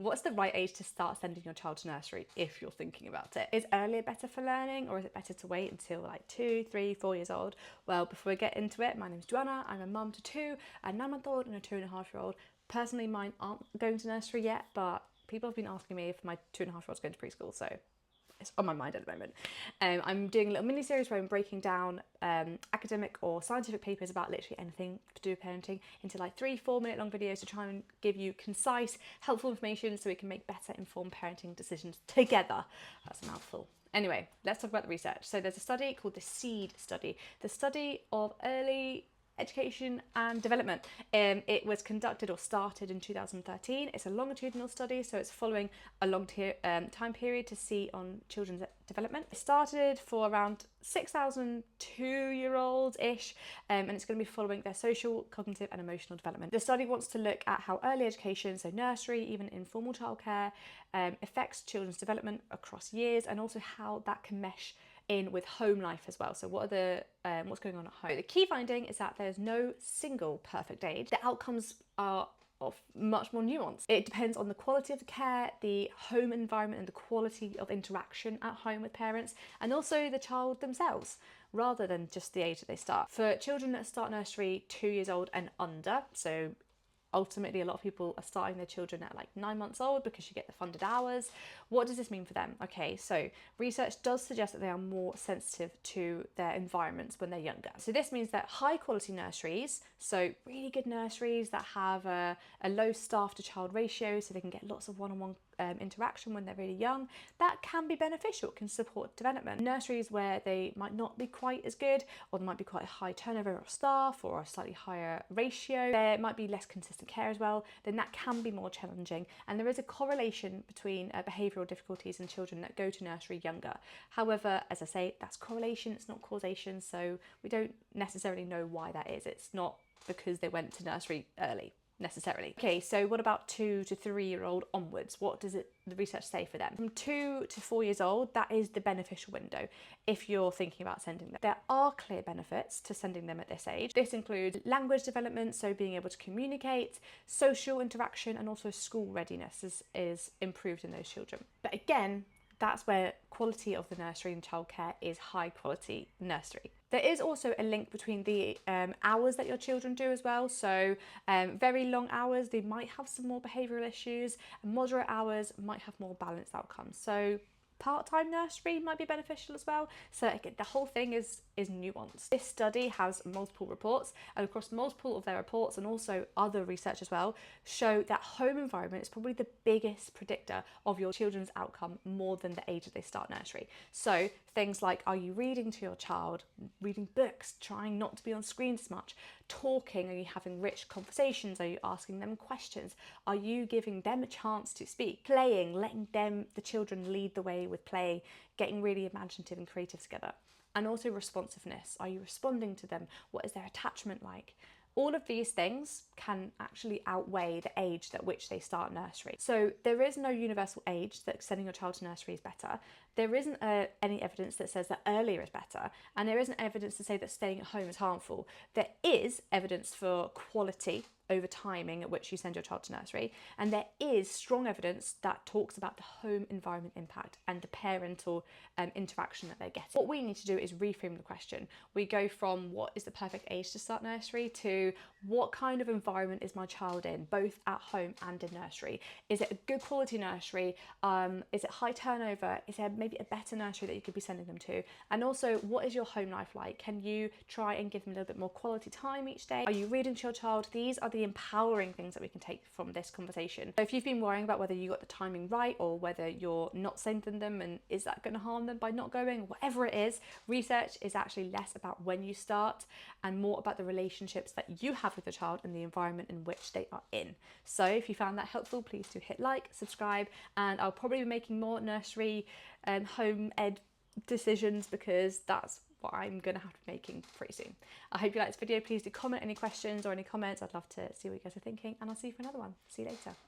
What's the right age to start sending your child to nursery if you're thinking about it? Is earlier better for learning, or is it better to wait until like 2, 3, 4 years old? Well, before we get into it, my name's Joanna. I'm a mum to 2, a 9-month-old and a 2.5-year-old. Personally, mine aren't going to nursery yet, but people have been asking me if my 2.5-year-old's going to preschool, so it's on my mind at the moment. I'm doing a little mini series where I'm breaking down academic or scientific papers about literally anything to do with parenting into like 3-4 minute long videos to try and give you concise, helpful information so we can make better informed parenting decisions together. That's a mouthful. Anyway, let's talk about the research. So there's a study called the SEED study, the study of early education and development. It was conducted or started in 2013. It's a longitudinal study, so it's following a long time period to see on children's development. It started for around 6,000 2-year-olds-ish, and it's going to be following their social, cognitive and emotional development. The study wants to look at how early education, so nursery, even informal childcare, affects children's development across years, and also how that can mesh in with home life as well. So what's going on at home? The key finding is that there's no single perfect age. The outcomes are of much more nuanced. It depends on the quality of the care, the home environment and the quality of interaction at home with parents, and also the child themselves, rather than just the age that they start. For children that start nursery 2 years old and under, so ultimately, a lot of people are starting their children at like 9 months old because you get the funded hours. What does this mean for them? Okay, so research does suggest that they are more sensitive to their environments when they're younger. So this means that high quality nurseries, so really good nurseries that have a low staff to child ratio, so they can get lots of one-on-one interaction when they're really young, that can be beneficial, can support development. Nurseries where they might not be quite as good, or there might be quite a high turnover of staff or a slightly higher ratio, there might be less consistent care as well, then that can be more challenging. And there is a correlation between behavioural difficulties in children that go to nursery younger. However, as I say, that's correlation, it's not causation, so we don't necessarily know why that is. It's not because they went to nursery early necessarily. Okay, so what about 2 to 3-year-old onwards? What does the research say for them? From 2 to 4 years old, that is the beneficial window if you're thinking about sending them. There are clear benefits to sending them at this age. This includes language development, so being able to communicate, social interaction, and also school readiness is improved in those children. But again, that's where quality of the nursery and childcare is high quality nursery. There is also a link between the hours that your children do as well. So very long hours, they might have some more behavioural issues, and moderate hours might have more balanced outcomes. So part-time nursery might be beneficial as well. So again, the whole thing is nuanced. This study has multiple reports, and across multiple of their reports and also other research as well, show that home environment is probably the biggest predictor of your children's outcome, more than the age that they start nursery. So things like, are you reading to your child, reading books, trying not to be on screens as much, talking, are you having rich conversations, are you asking them questions, are you giving them a chance to speak, playing, letting the children lead the way with play, getting really imaginative and creative together. And also responsiveness, are you responding to them, what is their attachment like? All of these things can actually outweigh the age at which they start nursery. So there is no universal age that sending your child to nursery is better. There isn't any evidence that says that earlier is better, and there isn't evidence to say that staying at home is harmful. There is evidence for quality over timing at which you send your child to nursery, and there is strong evidence that talks about the home environment impact and the parental interaction that they're getting. What we need to do is reframe the question. We go from what is the perfect age to start nursery to what kind of environment is my child in, both at home and in nursery. Is it a good quality nursery? Is it high turnover? Is there maybe a better nursery that you could be sending them to? And also, what is your home life like? Can you try and give them a little bit more quality time each day? Are you reading to your child? These are the empowering things that we can take from this conversation. So if you've been worrying about whether you got the timing right, or whether you're not sending them and is that going to harm them by not going, whatever it is, research is actually less about when you start and more about the relationships that you have with the child and the environment in which they are in. So if you found that helpful, please do hit like, subscribe, and I'll probably be making more nursery and home ed decisions, because that's what I'm going to have to be making pretty soon. I hope you liked this video. Please do comment any questions or any comments. I'd love to see what you guys are thinking, and I'll see you for another one. See you later.